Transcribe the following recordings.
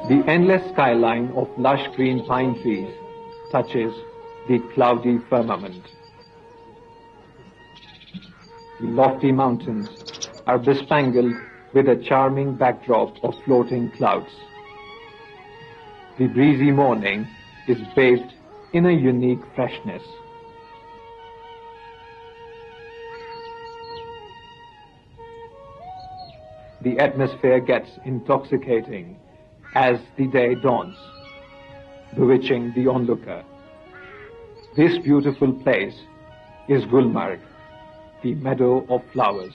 The endless skyline of lush green pine trees touches the cloudy firmament. The lofty mountains are bespangled with a charming backdrop of floating clouds. The breezy morning is bathed in a unique freshness. The atmosphere gets intoxicating as the day dawns, bewitching the onlooker. This beautiful place is Gulmarg, the meadow of flowers.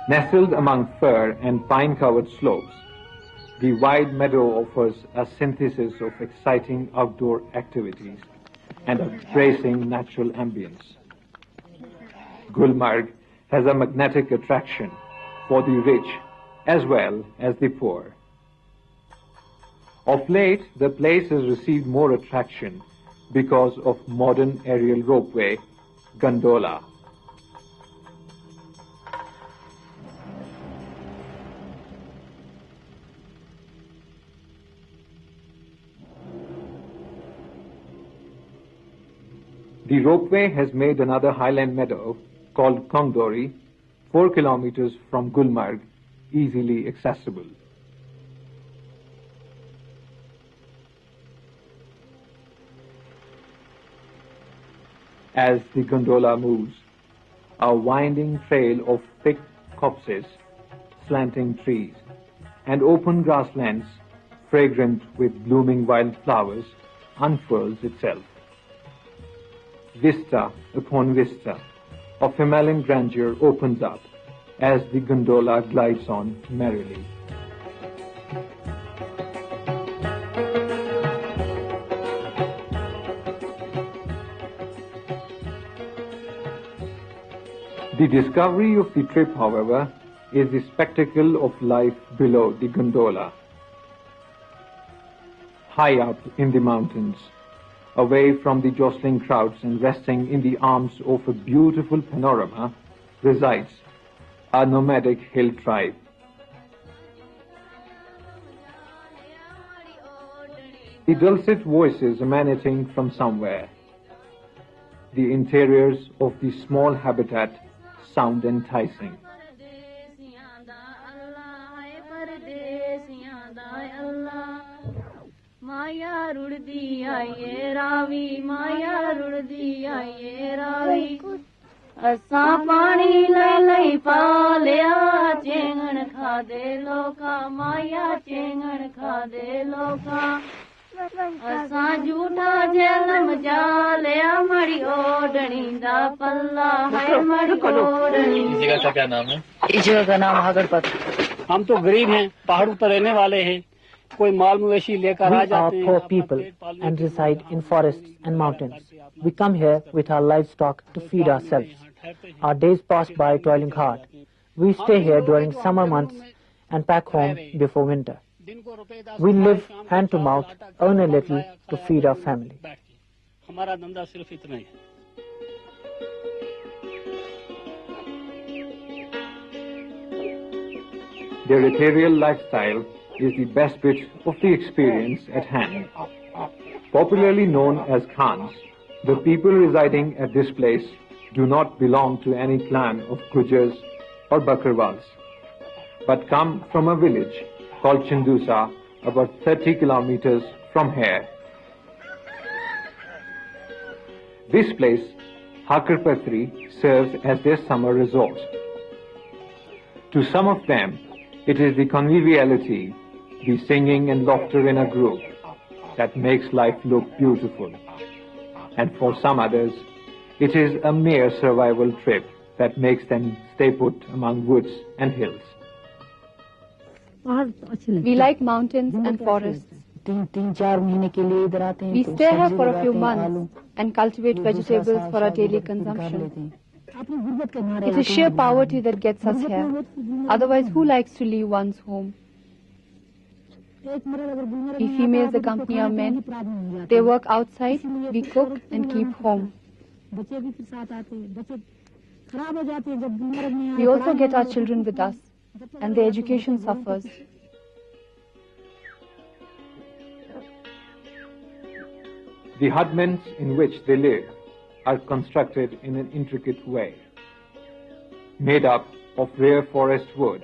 Nestled among fir and pine-covered slopes, the wide meadow offers a synthesis of exciting outdoor activities and a bracing natural ambience. Gulmarg has a magnetic attraction for the rich as well as the poor. Of late, the place has received more attraction because of modern aerial ropeway, Gandola. The ropeway has made another highland meadow called Kongdori, 4 kilometers from Gulmarg, easily accessible. As the gondola moves, a winding trail of thick copses, slanting trees, and open grasslands fragrant with blooming wildflowers unfurls itself. Vista upon vista of Himalayan grandeur opens up as the gondola glides on merrily. The discovery of the trip, however, is the spectacle of life below the gondola. High up in the mountains, away from the jostling crowds and resting in the arms of a beautiful panorama, resides a nomadic hill tribe. The dulcet voices emanating from somewhere. The interiors of the small habitat sound enticing. Maya ruddi aaye ravi, Maya ruddi aaye ravi. Asa pani lai pa liya, chengan khade loka, Maya chengan khade loka. Asa jhoota jalam ja liya, mari odani da palla hai, mari odani. इस जगह का क्या नाम है? इस जगह का नाम हागरपत। हम तो गरीब हैं, पहाड़ों पर रहने वाले हैं। कोई माल मवेशी लेकर आ जाते हैं। We are poor people and reside in forests and mountains. We come here with our livestock to feed ourselves. Our days pass by toiling hard. We stay here during summer months and pack home before winter. We live hand to mouth, earn a little to feed our family. हमारा धंधा सिर्फ इतना ही है। Their ethereal lifestyle is the best bit of the experience at hand. Popularly known as Khans, the people residing at this place do not belong to any clan of Gujars or Bakarwals, but come from a village called Chindusa, about 30 kilometers from here. This place, Hakarpatri, serves as their summer resort. To some of them, it is the conviviality, the singing and laughter in a group that makes life look beautiful. And for some others, it is a mere survival trip that makes them stay put among woods and hills. We like mountains and forests. We stay here for a few months and cultivate vegetables for our daily consumption. It is sheer poverty that gets us here. Otherwise, who likes to leave one's home? We females accompany our men. They work outside, we cook and keep home. We also get our children with us, and their education suffers. The hutments in which they live are constructed in an intricate way. Made up of rare forest wood,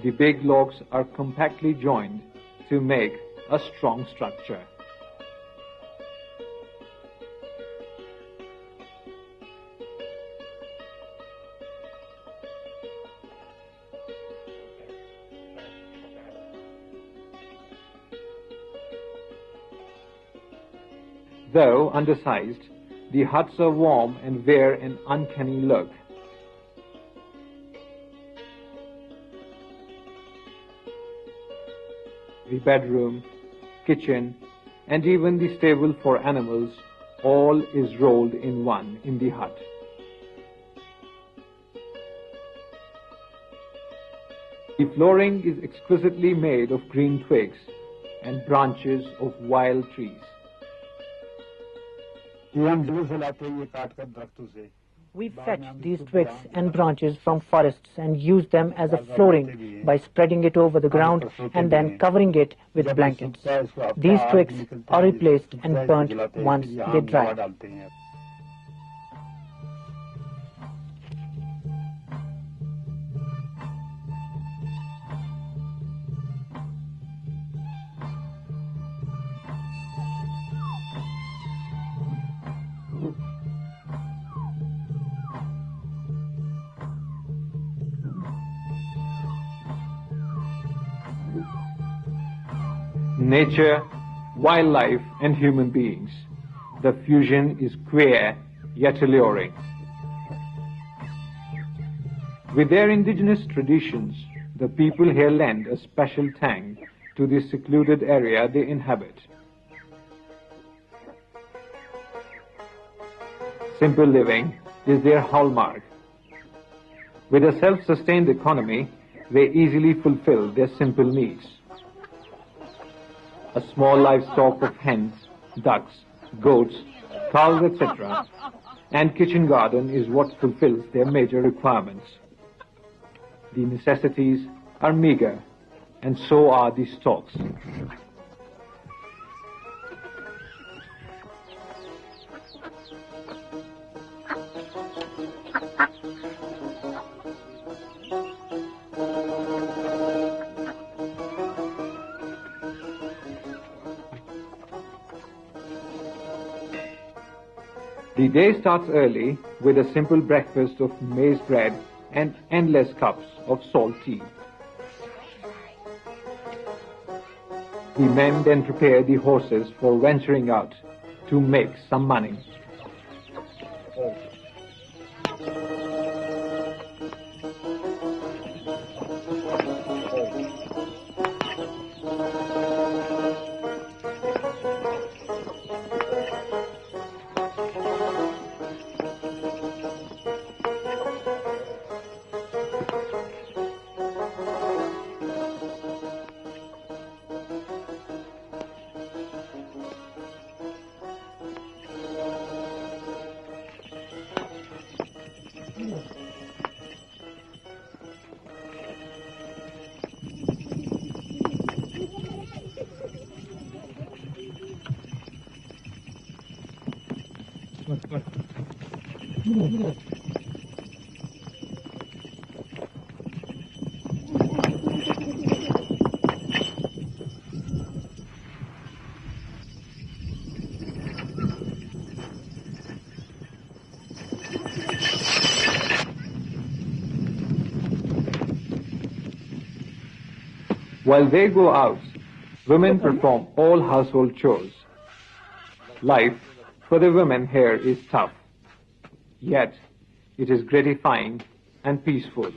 the big logs are compactly joined to make a strong structure. Though undersized, the huts are warm and wear an uncanny look. The bedroom, kitchen, and even the stable for animals, all is rolled in one in the hut. The flooring is exquisitely made of green twigs and branches of wild trees. We fetch these twigs and branches from forests and use them as a flooring by spreading it over the ground and then covering it with blankets. These twigs are replaced and burnt once they dry. Nature, wildlife, and human beings. The fusion is queer yet alluring. With their indigenous traditions, the people here lend a special tang to the secluded area they inhabit. Simple living is their hallmark. With a self-sustained economy, they easily fulfill their simple needs. A small livestock of hens, ducks, goats, cows, etc., and kitchen garden is what fulfills their major requirements. The necessities are meager, and so are the stocks. The day starts early with a simple breakfast of maize bread and endless cups of salt tea. The men then prepare the horses for venturing out to make some money. While they go out, women perform all household chores. Life for the women here is tough, yet it is gratifying and peaceful.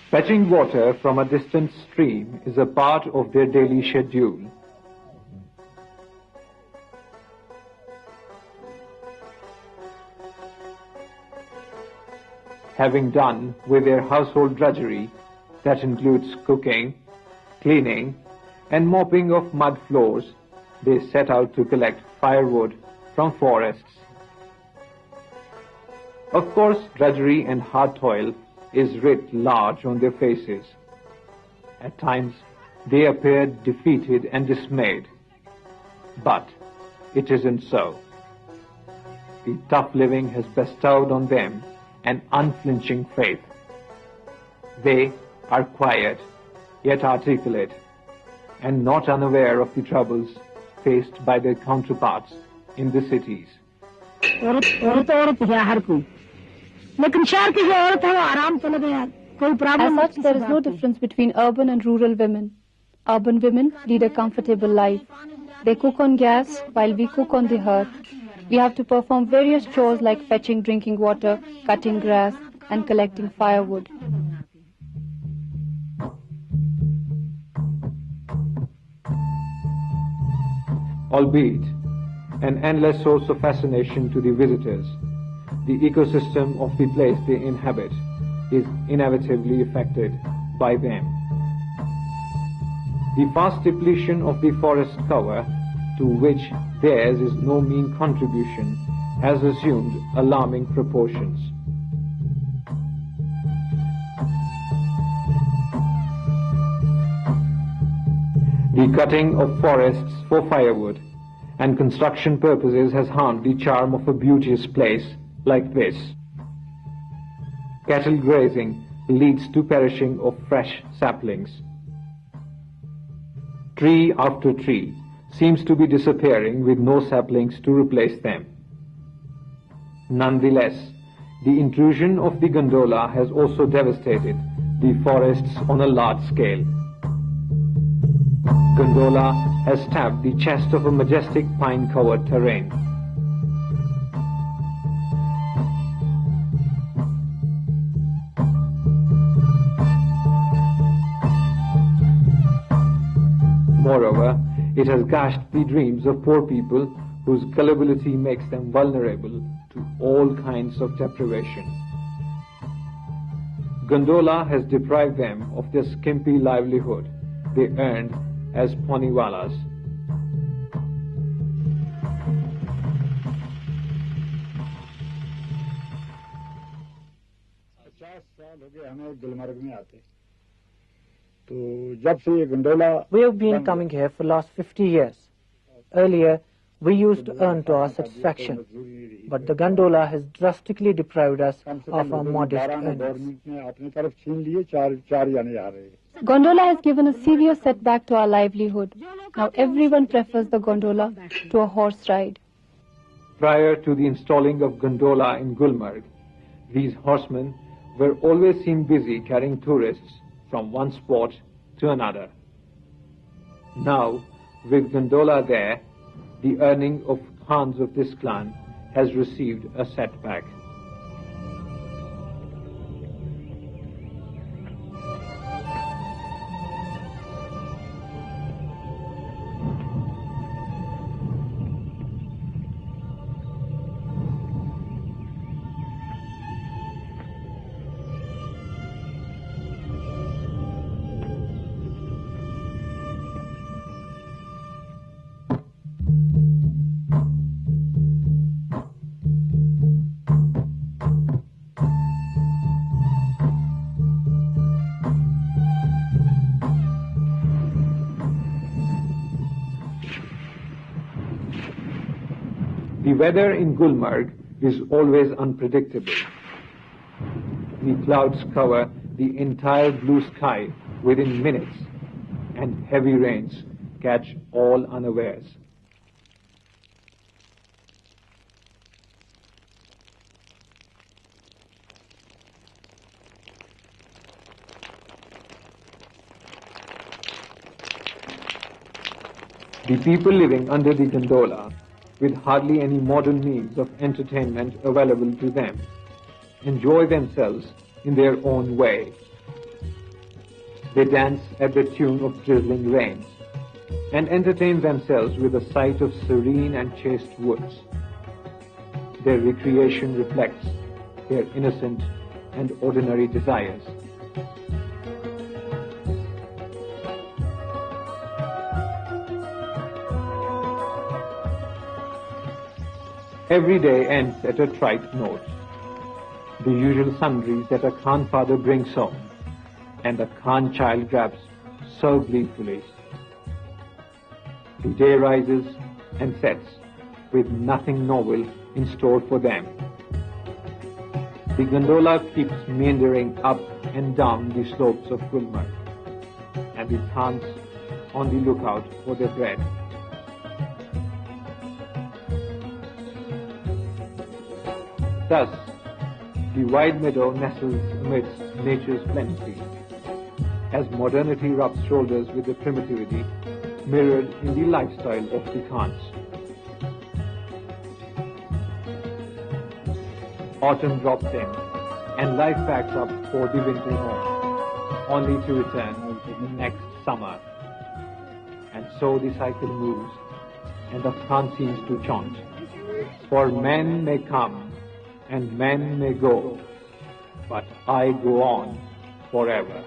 Fetching water from a distant stream is a part of their daily schedule, having done with their household drudgery, that includes cooking, cleaning, and mopping of mud floors, they set out to collect firewood from forests. Of course, drudgery and hard toil is writ large on their faces. At times, they appeared defeated and dismayed. But it isn't so. The tough living has bestowed on them an unflinching faith. They are quiet, yet articulate, and not unaware of the troubles faced by their counterparts in the cities. As such, there is no difference between urban and rural women. Urban women lead a comfortable life. They cook on gas while we cook on the hearth. We have to perform various chores like fetching drinking water, cutting grass, and collecting firewood. Albeit an endless source of fascination to the visitors, the ecosystem of the place they inhabit is inevitably affected by them. The vast depletion of the forest cover, to which theirs is no mean contribution, has assumed alarming proportions. The cutting of forests for firewood and construction purposes has harmed the charm of a beauteous place like this. Cattle grazing leads to perishing of fresh saplings. Tree after tree seems to be disappearing with no saplings to replace them. Nonetheless, the intrusion of the Gandola has also devastated the forests on a large scale. Gandola has stabbed the chest of a majestic pine-covered terrain. Moreover, it has gashed the dreams of poor people whose gullibility makes them vulnerable to all kinds of deprivation. Gandola has deprived them of their skimpy livelihood they earned as poniwalas. We have been coming here for the last 50 years. Earlier, we used to earn to our satisfaction, but the Gandola has drastically deprived us of our modest earnings. Gondola has given a severe setback to our livelihood. Now everyone prefers the gondola to a horse ride. Prior to the installing of Gandola in Gulmarg, these horsemen were always seen busy carrying tourists from one spot to another. Now, with Gandola there, the earning of Khans of this clan has received a setback. The weather in Gulmarg is always unpredictable. The clouds cover the entire blue sky within minutes, and heavy rains catch all unawares. The people living under the Gandola, with hardly any modern means of entertainment available to them, enjoy themselves in their own way. They dance at the tune of drizzling rains and entertain themselves with a sight of serene and chaste woods. Their recreation reflects their innocent and ordinary desires. Every day ends at a trite note. The usual sundries that a Khan father brings home, and a Khan child grabs so gleefully. The day rises and sets with nothing novel in store for them. The gondola keeps meandering up and down the slopes of Gulmarg, and the Khans on the lookout for their bread. Thus, the wide meadow nestles amidst nature's plenty, as modernity rubs shoulders with the primitivity mirrored in the lifestyle of the Khans. Autumn drops in, and life packs up for the winter home, only to return next summer. And so the cycle moves, and the Khan seems to chaunt. For men may come, and men may go, but I go on forever.